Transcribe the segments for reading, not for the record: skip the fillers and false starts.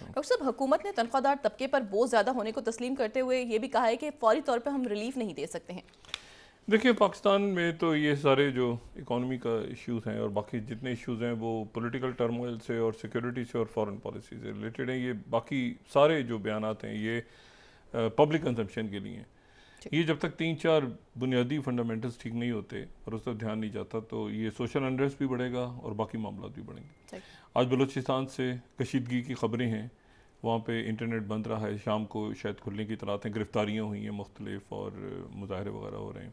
Doctor साहब, हुकूमत ने तनख्वाहदार तबके पर बोझ ज़्यादा होने को तस्लीम करते हुए ये भी कहा है कि फौरी तौर पर हम रिलीफ नहीं दे सकते हैं। देखिए, पाकिस्तान में तो ये सारे जो इकॉनमी का इश्यूज़ हैं और बाकी जितने इश्यूज़ हैं वो पॉलिटिकल टर्मोइल से और सिक्योरिटी से और फॉरेन पॉलिसी से रिलेटेड हैं। ये बाकी सारे जो बयानात हैं ये पब्लिक कंजम्पशन के लिए हैं। ये जब तक 3-4 बुनियादी फंडामेंटल्स ठीक नहीं होते और उस पर ध्यान नहीं जाता तो ये सोशल अनरेस्ट भी बढ़ेगा और बाकी मामला भी बढ़ेंगे। आज बलूचिस्तान से कशीदगी की खबरें हैं, वहाँ पे इंटरनेट बंद रहा है, शाम को शायद खुलने की तलात हैं, गिरफ्तारियाँ हुई हैं मुख्तलिफ और मुजाहरे वगैरह हो रहे हैं।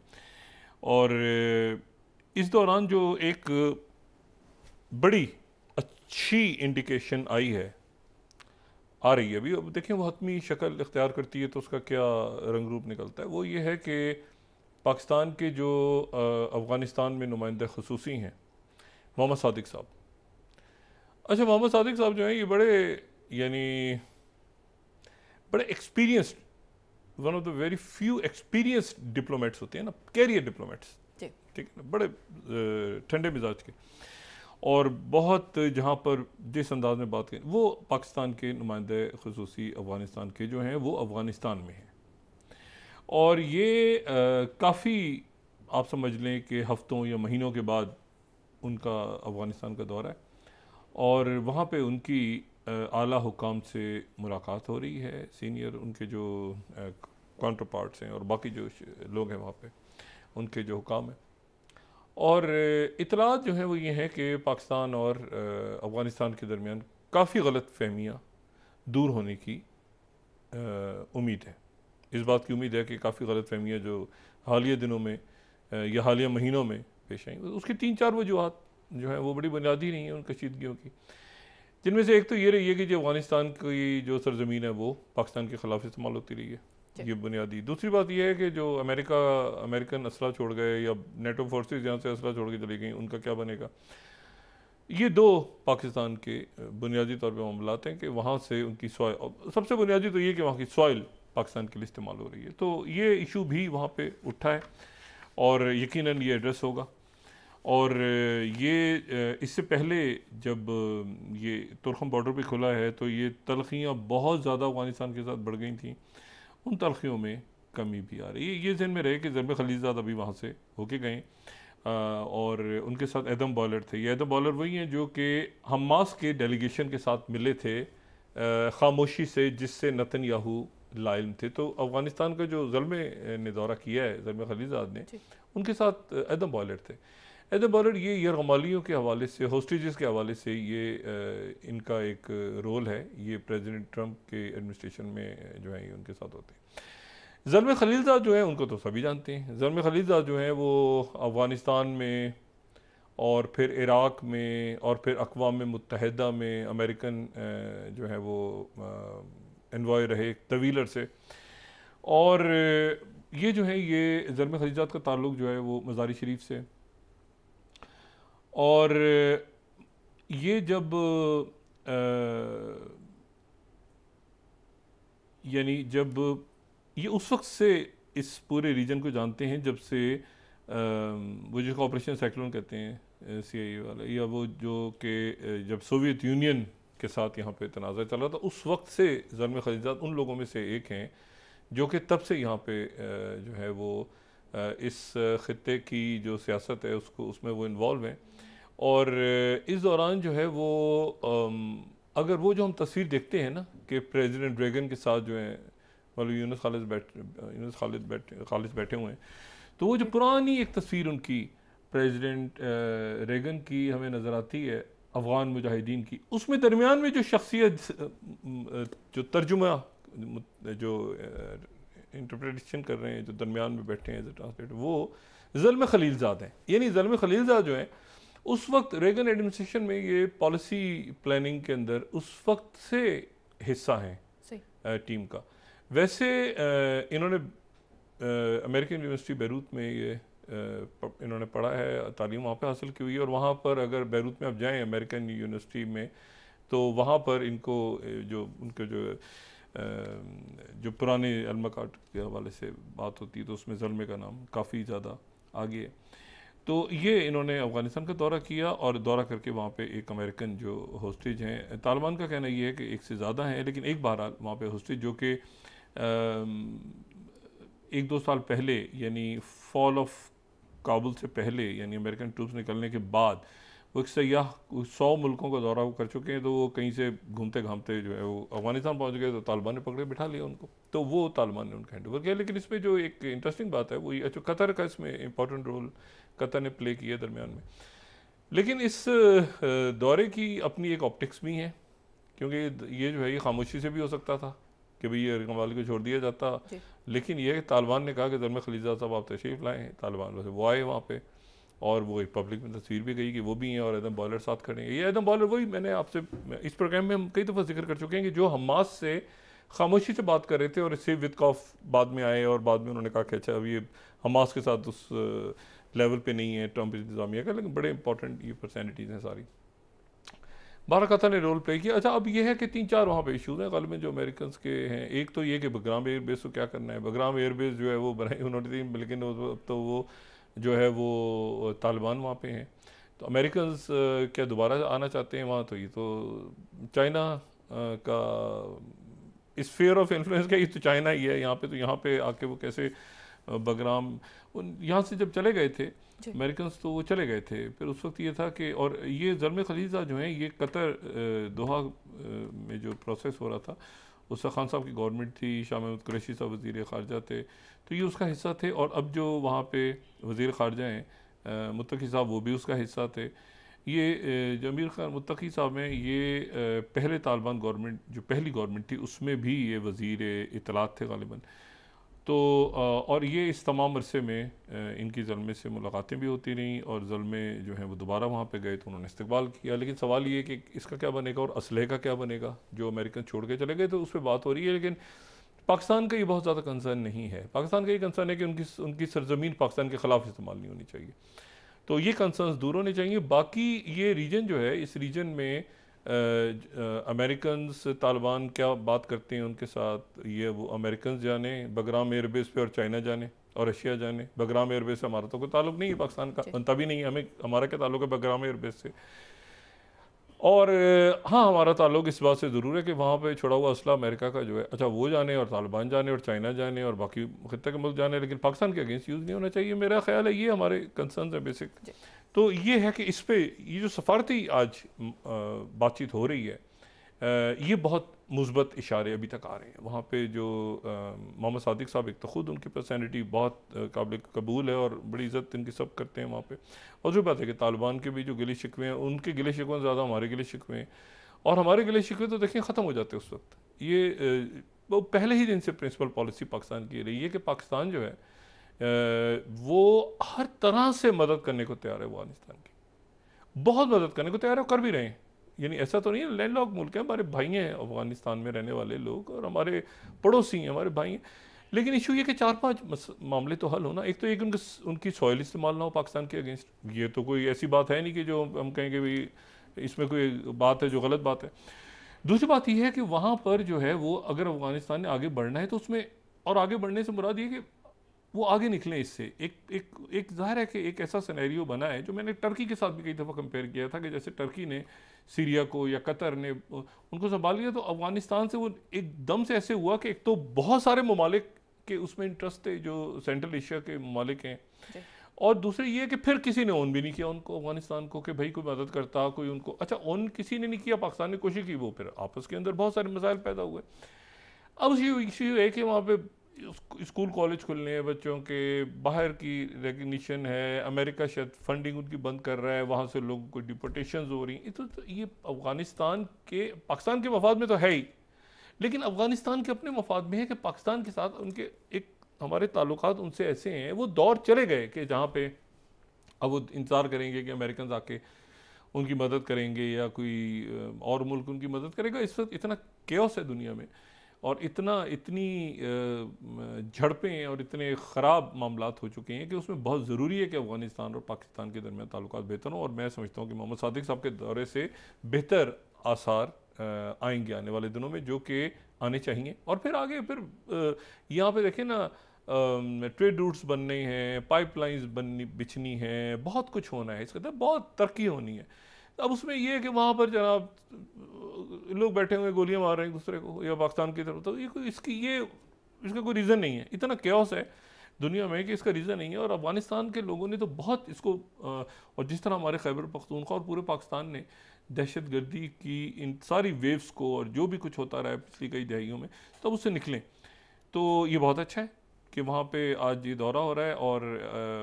और इस दौरान जो एक बड़ी अच्छी इंडिकेशन आई है, आ रही है अभी, अब देखें वो हतमी शक्ल इख्तियार करती है तो उसका क्या रंग रूप निकलता है, वो ये है कि पाकिस्तान के जो अफ़गानिस्तान में नुमाइंदा खसूसी हैं मोहम्मद सादिक साहब। अच्छा, मोहम्मद सादिक साहब जो हैं ये यानी बड़े experienced, one of the very few experienced diplomats होते हैं ना, कैरियर डिप्लोमेट्स, ठीक है ना, बड़े ठंडे मिजाज के और बहुत जहाँ पर जिस अंदाज में बात करें वो पाकिस्तान के नुमाइंदे खसूसी अफ़गानिस्तान के जो हैं वो अफ़गानिस्तान में हैं। और ये काफ़ी आप समझ लें कि हफ्तों या महीनों के बाद उनका अफ़गानिस्तान का दौरा है और वहाँ पे उनकी आला हुकाम से मुलाकात हो रही है, सीनियर उनके जो काउंटर पार्ट्स हैं और बाकी जो लोग हैं वहाँ पे उनके जो हुकाम हैं। और इतलात जो है वो ये हैं कि पाकिस्तान और अफ़गानिस्तान के दरमियान काफ़ी गलत फहमियाँ दूर होने की उम्मीद है। इस बात की उम्मीद है कि काफ़ी गलत फहमियाँ जो हालिया दिनों में या हालिया महीनों में पेश आई, उसकी 3-4 वजूहत जो हैं वो बड़ी बुनियादी नहीं है उन कशीदगियों की, जिनमें से एक तो ये रही है कि जो अफ़गानिस्तान की जो सरजमीन है वो पाकिस्तान के ख़िलाफ़ इस्तेमाल होती रही है, ये बुनियादी। दूसरी बात यह है कि जो अमेरिकन असला छोड़ गए या नेटो फोर्सेस यहाँ से असला छोड़ के चली गई, उनका क्या बनेगा। ये दो पाकिस्तान के बुनियादी तौर पे मामलात हैं कि वहाँ से उनकी सॉइल, सबसे बुनियादी तो ये कि वहाँ की सॉइल पाकिस्तान के लिए इस्तेमाल हो रही है, तो ये इशू भी वहाँ पे उठा है और यकीनन ये एड्रेस होगा। और ये इससे पहले जब ये तुर्खम बॉर्डर पे खुला है तो ये तलखियाँ बहुत ज़्यादा अफ़गानिस्तान के साथ बढ़ गई थी, उन तलखियों में कमी भी आ रही है। ये जहन में रहे कि ज़रब खलीलज़ाद अभी वहाँ से होके गए और उनके साथ एडम बॉलर थे। ये एडम बॉलर वही हैं जो कि हमास के डेलीगेशन के साथ मिले थे खामोशी से, जिससे नेतन्याहू लाइल थे। तो अफ़गानिस्तान का जो ज़ल्मे ने दौरा किया है ज़रब खलीलज़ाद ने, उनके साथ एडम बॉलर थे। एडम बॉलर ये यरगमालियों के हवाले से, होस्टेजेस के हवाले से ये इनका एक रोल है, ये प्रेसिडेंट ट्रंप के एडमिनिस्ट्रेशन में जो है उनके साथ होते हैं। ज़ल्मे खलीलज़ाद जो है उनको तो सभी जानते हैं। ज़ल्मे खलीलज़ाद जो है वो अफ़गानिस्तान में और फिर इराक़ में और फिर अक़वाम मुत्तहिदा में अमेरिकन जो है वो एनवॉय रहे एक तवील अरसे। और ये जो है ये ज़ल्मे खलीलज़ाद का ताल्लुक़ जो है वो मज़ारी शरीफ से, और ये जब यानी जब ये उस वक्त से इस पूरे रीजन को जानते हैं जब से वो जो ऑपरेशन साइक्लोन कहते हैं CIA वाला, या वो जो कि जब सोवियत यूनियन के साथ यहाँ पे तनाज़ा चला था, उस वक्त से ज़ल्मे खलीलज़ाद उन लोगों में से एक हैं जो कि तब से यहाँ पे जो है वो इस ख़ित्ते की जो सियासत है उसमें वो इन्वॉल्व हैं। और इस दौरान जो है वो अगर वो जो हम तस्वीर देखते हैं ना कि प्रेसिडेंट रेगन के साथ जो है मौलवी यूनुस खालिद बैठे हुए हैं, तो वो जो पुरानी एक तस्वीर उनकी प्रेसिडेंट रेगन की हमें नज़र आती है अफ़गान मुजाहिदीन की, उसमें दरमियान में जो शख्सियत जो तर्जुमा जो इंटरप्रिटेशन कर रहे हैं, जो दरमियान में बैठे हैं एज ए ट्रांसलेटर, वो ज़ल्मे खलीलज़ाद हैं। यानी ज़ल्मे खलीलज़ाद जो है उस वक्त रेगन एडमिनिस्ट्रेशन में ये पॉलिसी प्लानिंग के अंदर उस वक्त से हिस्सा हैं टीम का। वैसे इन्होंने अमेरिकन यूनिवर्सिटी बैरूत में ये इन्होंने पढ़ा है, तालीम वहाँ पे हासिल की हुई है। और वहाँ पर अगर बैरूत में आप जाएँ अमेरिकन यूनिवर्सिटी में, तो वहाँ पर इनको जो उनके जो पुराने अलमा कार्ड के हवाले से बात होती है तो उसमें ज़ल्मे का नाम काफ़ी ज़्यादा आगे है। तो ये इन्होंने अफ़गानिस्तान का दौरा किया और दौरा करके वहाँ पे एक अमेरिकन जो होस्टेज हैं, तालिबान का कहना ये है कि एक से ज़्यादा हैं, लेकिन एक बहरहाल वहाँ पे होस्टेज जो कि 1-2 साल पहले यानी फॉल ऑफ काबुल से पहले यानी अमेरिकन ट्रूप्स निकलने के बाद वो एक सयाह 100 मुल्कों का दौरा वो कर चुके हैं, तो वो कहीं से घूमते घामते जो है वो अफगानिस्तान पहुंच गए, तो तालिबान ने पकड़े बिठा लिया उनको, तो वो तालिबान ने उनका हैंड ओवर किया। लेकिन इसमें जो एक इंटरेस्टिंग बात है वो ये, अच्छा कतर का इसमें इंपॉर्टेंट रोल कतर ने प्ले किया दरमियान में, लेकिन इस दौरे की अपनी एक ऑप्टिक्स भी है, क्योंकि ये जो है ये खामोशी से भी हो सकता था कि भाई ये कमाली को छोड़ दिया जाता, लेकिन ये तालिबान ने कहा कि ज़ल्मे खलीजा साहब आप तशरीफ़ लाएँ, तालिबान वैसे वो आए वहाँ पे और वो एक पब्लिक में तस्वीर भी गई कि वो भी हैं और एडम बॉलर साथ खड़े हैं। ये एडम बॉलर वही मैंने आपसे इस प्रोग्राम में हम कई दफ़ा जिक्र कर चुके हैं कि जो हमास से खामोशी से बात कर रहे थे और इससे विदकॉफ बाद में आए और बाद में उन्होंने कहा कि अच्छा अब ये हमास के साथ उस लेवल पे नहीं है ट्रंप इंतज़ामिया का, लेकिन बड़े इंपॉर्टेंट ये पर्सनैलिटीज़ हैं सारी। बारह कतर ने रोल प्ले किया। अच्छा अब ये है कि 3-4 वहाँ पे इशूज़ हैं ग़ालिबन जो अमेरिकन के हैं। एक तो ये कि बगराम एयरबेस को क्या करना है, बगराम एयरबेस जो है वो बनाई उन्होंने थी, लेकिन अब तो वो जो है वो तालिबान वहाँ पे हैं, तो अमेरिकन क्या दोबारा आना चाहते हैं वहाँ, तो ये तो चाइना का स्फीयर ऑफ इन्फ्लुएंस का ये तो चाइना ही है यहाँ पे, तो यहाँ पे आके वो कैसे बगराम यहाँ से जब चले गए थे अमेरिकन, तो वो चले गए थे। फिर उस वक्त ये था कि और ये ज़ल्मे खलीजा जो हैं ये कतर दोहा में जो प्रोसेस हो रहा था उससे खान साहब की गवर्नमेंट थी, शाह महमूद कुरैशी साहब वज़ीर ख़ारजा थे, तो ये उसका हिस्सा थे। और अब जो वहाँ पे वज़ीर ख़ारजा हैं मुत्तकी साहब वो भी उसका हिस्सा थे। ये जो अमीर खान मुत्तकी साहब हैं ये पहले तालिबान गवर्नमेंट जो पहली गवर्नमेंट थी उसमें भी ये वज़ीर इत्तलात थे ग़ालिबन, तो और ये इस तमाम अरसे में इनकी ज़ल्मे से मुलाकातें भी होती रहीं और ज़ल्मे जो हैं वो दोबारा वहाँ पे गए तो उन्होंने इस्तकबाल किया। लेकिन सवाल ये कि इसका क्या बनेगा और असलहे का क्या बनेगा, जो अमेरिकन छोड़ के चले गए तो उस पर बात हो रही है। लेकिन पाकिस्तान का ये बहुत ज़्यादा कंसर्न नहीं है। पाकिस्तान का ये कंसर्न है कि उनकी सरजमीन पाकिस्तान के ख़िलाफ़ इस्तेमाल नहीं होनी चाहिए, तो ये कंसर्न्स दूर होने चाहिए। बाकी ये रीजन जो है, इस रीजन में अमेरिकन तालिबान क्या बात करते हैं उनके साथ, ये वो अमेरिकन जाने, बगराम एयरबेस पे और चाइना जाने और रशिया जाने। बगराम एयरबेस से हमारा तो कोई ताल्लुक नहीं है पाकिस्तान का, बनता भी नहीं है, हमें हमारा क्या ताल्लुक है बगराम एयरबेस से। और हाँ हमारा ताल्लुक इस बात से ज़रूर है कि वहाँ पे छोड़ा हुआ असला अमेरिका का जो है, अच्छा वो जाने और तालिबान जाने और चाइना जाने और बाकी खित्ते के मुल्क जाने, लेकिन पाकिस्तान के अगेंस्ट यूज़ नहीं होना चाहिए। मेरा ख्याल है ये हमारे कंसर्न है बेसिक। तो ये है कि इस पे ये जो सफारती आज बातचीत हो रही है ये बहुत मुस्बत इशारे अभी तक आ रहे हैं। वहाँ पे जो मोहम्मद सादिक साहब, एक तो ख़ुद उनकी पर्सनैलिटी बहुत काबिल कबूल है और बड़ी इज़्ज़त इनकी सब करते हैं वहाँ पे। और जो बात है कि तालिबान के भी जो गिले शिकवे हैं, उनके गिले शिकवे ज़्यादा हमारे गिले शिकवे हैं, और हमारे गिले शिकवे तो देखिए ख़त्म हो जाते हैं उस वक्त। ये वो पहले ही दिन से प्रिंसिपल पॉलिसी पाकिस्तान की रही है कि पाकिस्तान जो है वो हर तरह से मदद करने को तैयार है, अफगानिस्तान की बहुत मदद करने को तैयार है, कर भी रहे हैं। यानी ऐसा तो नहीं है, लैंडलॉक मुल्क है, हमारे भाई हैं अफगानिस्तान में रहने वाले लोग और हमारे पड़ोसी हैं, हमारे भाई हैं। लेकिन इशू ये कि 4-5 मामले तो हल होना। एक तो एक उनकी सॉइल इस्तेमाल ना हो पाकिस्तान के अगेंस्ट, ये तो कोई ऐसी बात है नहीं कि जो हम कहेंगे भाई इसमें कोई बात है जो गलत बात है। दूसरी बात यह है कि वहाँ पर जो है वो अगर अफगानिस्तान ने आगे बढ़ना है तो उसमें, और आगे बढ़ने से मुराद ये कि वो आगे निकलें इससे। एक ज़ाहिर है कि एक ऐसा सिनेरियो बना है जो मैंने टर्की के साथ भी कई दफ़ा कंपेयर किया था कि जैसे टर्की ने सीरिया को या कतर ने उनको संभाल लिया, तो अफगानिस्तान से वो एकदम से ऐसे हुआ कि एक तो बहुत सारे ममालिक के उसमें इंटरेस्ट थे जो सेंट्रल एशिया के ममालिक हैं, और दूसरे ये कि फिर किसी ने ओन भी नहीं किया उनको, अफगानिस्तान को, कि भाई कोई मदद करता कोई उनको। अच्छा ओन किसी ने नहीं किया, पाकिस्तान ने कोशिश की, वो फिर आपस के अंदर बहुत सारे मसाइल पैदा हुए। अब इशू है कि वहाँ पे स्कूल कॉलेज खुलने हैं बच्चों के, बाहर की रिकग्निशन है, अमेरिका शायद फंडिंग उनकी बंद कर रहा है, वहाँ से लोगों को डिपोटेशंस हो रही हैं। तो ये अफगानिस्तान के, पाकिस्तान के मफाद में तो है ही, लेकिन अफगानिस्तान के अपने मफाद में है कि पाकिस्तान के साथ उनके एक हमारे ताल्लुकात उनसे ऐसे हैं, वो दौर चले गए कि जहाँ पे अब वो इंतज़ार करेंगे कि अमेरिकन आके उनकी मदद करेंगे या कोई और मुल्क उनकी मदद करेगा। इस वक्त इतना केओस है दुनिया में और इतनी झड़पें और इतने ख़राब मामलात हो चुके हैं कि उसमें बहुत ज़रूरी है कि अफ़गानिस्तान और पाकिस्तान के दरमियान ताल्लुकात बेहतर हों। और मैं समझता हूँ कि मोहम्मद सादिक साहब के दौरे से बेहतर आसार आएंगे आने वाले दिनों में, जो कि आने चाहिए। और फिर आगे फिर यहाँ पे देखें ना, ट्रेड रूट्स बनने हैं, पाइपलाइंस बननी बिछनी हैं, बहुत कुछ होना है, इसका मतलब बहुत तरक्की होनी है। अब उसमें ये है कि वहाँ पर जनाब लोग बैठे हुए गोलियां मार रहे हैं एक दूसरे को या पाकिस्तान की तरफ, तो ये कोई इसका कोई रीज़न नहीं है। इतना क्योस है दुनिया में कि इसका रीज़न नहीं है। और अफगानिस्तान के लोगों ने तो बहुत इसको और जिस तरह हमारे खैबर पख्तूनख्वा और पूरे पाकिस्तान ने दहशत गर्दी की इन सारी वेव्स को और जो भी कुछ होता रहा है पिछली कई दहाइयों में, तब उससे निकलें, तो ये बहुत अच्छा है कि वहाँ पे आज ये दौरा हो रहा है और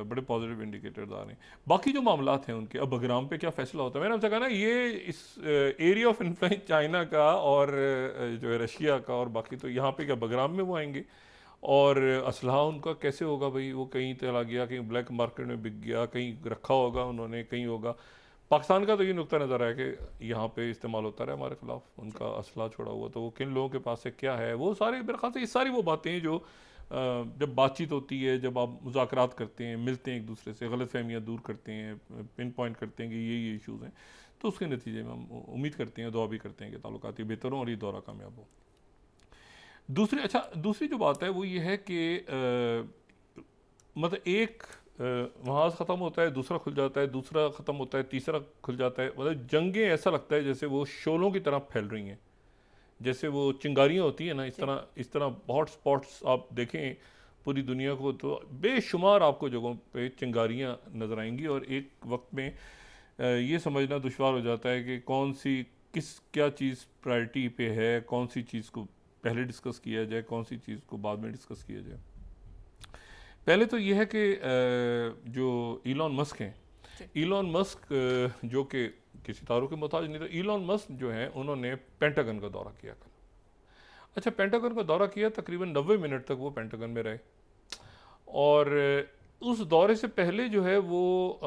बड़े पॉजिटिव इंडिकेटर्स आ रहे हैं। बाकी जो मामलात हैं उनके, अब बगराम पे क्या फैसला होता है, मैंने आपसे कहा ना ये इस एरिया ऑफ इन्फ्लुएंस चाइना का और जो है रशिया का, और बाकी तो यहाँ पे क्या बगराम में वो आएंगे और असलहा उनका कैसे होगा भाई, वो कहीं चला गया, कहीं ब्लैक मार्केट में बिक गया, कहीं रखा होगा उन्होंने, कहीं होगा। पाकिस्तान का तो ये नुक्ता नज़र आया कि यहाँ पे इस्तेमाल होता रहा हमारे खिलाफ उनका असला छोड़ा हुआ, तो वो किन लोगों के पास से क्या है, वो सारे मेरे ख्याल से ये सारी वो बातें हैं जो जब बातचीत होती है, जब आप मुज़ाकरात करते हैं, मिलते हैं एक दूसरे से, गलत फहमियाँ दूर करते हैं, पिन पॉइंट करते हैं कि ये इशूज़ हैं, तो उसके नतीजे में हम उम्मीद करते हैं, दुआ भी करते हैं कि ताल्लुकात बेहतर हों और ये दौरा कामयाब हो। दूसरी जो बात है वो ये है कि मतलब एक महाज ख़त्म होता है, दूसरा खुल जाता है, दूसरा ख़त्म होता है, तीसरा खुल जाता है, मतलब जंगें ऐसा लगता है जैसे वो शोलों की तरह फैल रही हैं, जैसे वो चिंगारियाँ होती हैं ना, इस तरह हॉट स्पॉट्स आप देखें पूरी दुनिया को तो बेशुमार आपको जगहों पे चिंगारियाँ नज़र आएंगी, और एक वक्त में ये समझना दुश्वार हो जाता है कि क्या चीज़ प्रायोरिटी पे है, कौन सी चीज़ को पहले डिस्कस किया जाए, कौन सी चीज़ को बाद में डिस्कस किया जाए। पहले तो ये है कि जो इलॉन मस्क हैं, इलॉन मस्क जो कि सितारों के मोहताज नहीं, तो इलॉन मस्क जो हैं उन्होंने पेंटागन का दौरा किया कल। अच्छा, पेंटागन का दौरा किया, तकरीबन 90 मिनट तक वो पेंटागन में रहे, और उस दौरे से पहले जो है वो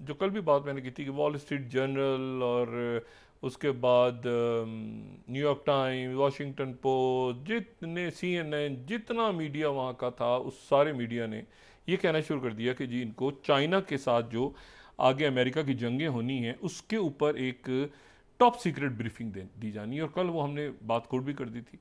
जो कल भी बात मैंने की थी कि वॉल स्ट्रीट जर्नल और उसके बाद न्यूयॉर्क टाइम्स, वाशिंगटन पोस्ट, जितने CNN, जितना मीडिया वहाँ का था, उस सारे मीडिया ने ये कहना शुरू कर दिया कि जी इनको चाइना के साथ जो आगे अमेरिका की जंगें होनी हैं उसके ऊपर एक टॉप सीक्रेट ब्रीफिंग दी जानी है, और कल वो हमने बात कोट भी कर दी थी।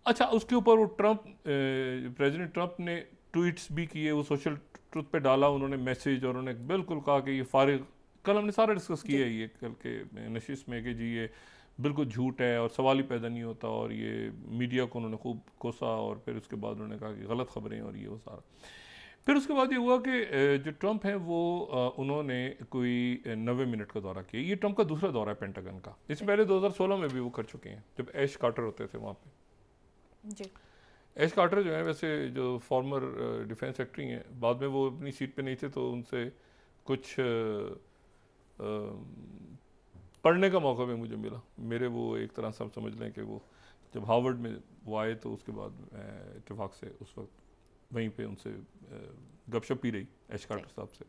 अच्छा, उसके ऊपर वो प्रेसिडेंट ट्रंप ने ट्वीट्स भी किए, वो सोशल ट्रुथ पे डाला उन्होंने मैसेज, और उन्होंने बिल्कुल कहा कि ये फारिग, कल हमने सारा डिस्कस किया है ये कल के नशिश में कि जी ये बिल्कुल झूठ है और सवाल ही पैदा नहीं होता, और ये मीडिया को उन्होंने खूब कोसा, और फिर उसके बाद उन्होंने कहा कि गलत खबरें और ये वो सारा। फिर उसके बाद ये हुआ कि जो ट्रंप हैं वो उन्होंने कोई 90 मिनट का दौरा किया। ये ट्रंप का दूसरा दौरा है पेंटागन का, इससे पहले 2016 में भी वो कर चुके हैं जब ऐश कार्टर होते थे वहाँ पे जी। ऐश कार्टर जो है वैसे जो फॉर्मर डिफेंस सेक्रेटरी हैं, बाद में वो अपनी सीट पे नहीं थे तो उनसे कुछ पढ़ने का मौका भी मुझे मिला। मेरे वो एक तरह से आप समझ लें कि वो जब हार्वर्ड में वो आए तो उसके बाद इत्तेफाक से उस वक्त वहीं पे उनसे गपशप ही रही ऐश कार्टर साहब से।